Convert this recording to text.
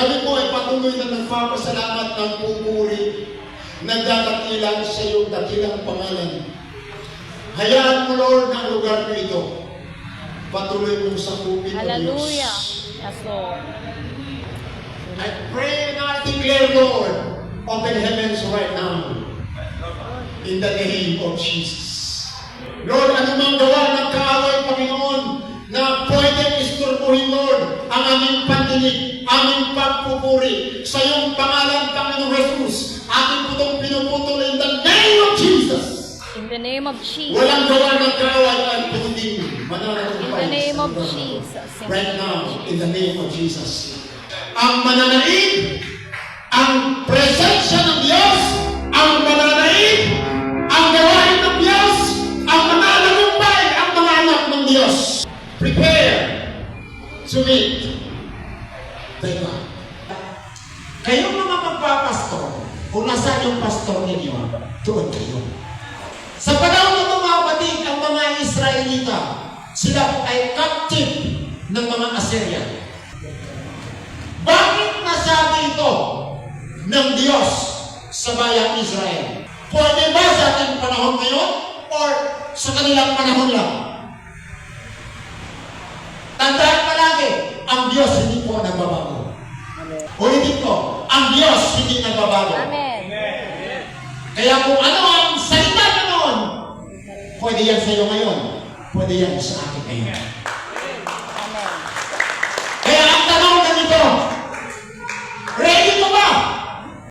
Kami po ay patuloy na nagpapasalamat ng pupuri, nagdadakilan sa iyong dakilang pangalan. Hayaan mo, Lord, ng lugar na ito. Patuloy mong sakupin, O Diyos. Hallelujah. Yes, Lord. I pray and I declare, Lord, open heavens right now. In the name of Jesus. Lord, anumang gawa ng kaaway, Panginoon, na pwedeng isturbuhin, Lord, ang aming pandinig, aming pagpupuri sa iyong pangalan, Panginoon Jesus, ating putong pinuputol in the name of Jesus. In the name of Jesus. Walang gawa ng kaaway ay pwedeng mananatupay. In the name of Jesus. Right now, in the name of Jesus. Ang mananaig, ang presensya ng Diyos, ang mananaig, ang gawain ng Diyos, ang mananagumpay, ang mga anak ng Diyos. Prepare to meet the God. Kayong mga magpapastor, kung nasa yung pastor ninyo, doon kayo. Sa panahon na bumabalik ang mga Israelita, sila po ay captive ng mga Assyrian. Bakit nasabi ito ng Diyos sa bayang Israel? Pwede ba sa ating panahon ngayon or sa kanilang panahon lang? Tandaan palagi, ang Diyos hindi po nagbabago. Ulitin ko, ang Diyos hindi nagbabago. Amen. Kaya kung ano ang salita na noon, pwede yan sa iyo ngayon, pwede yan sa akin ngayon.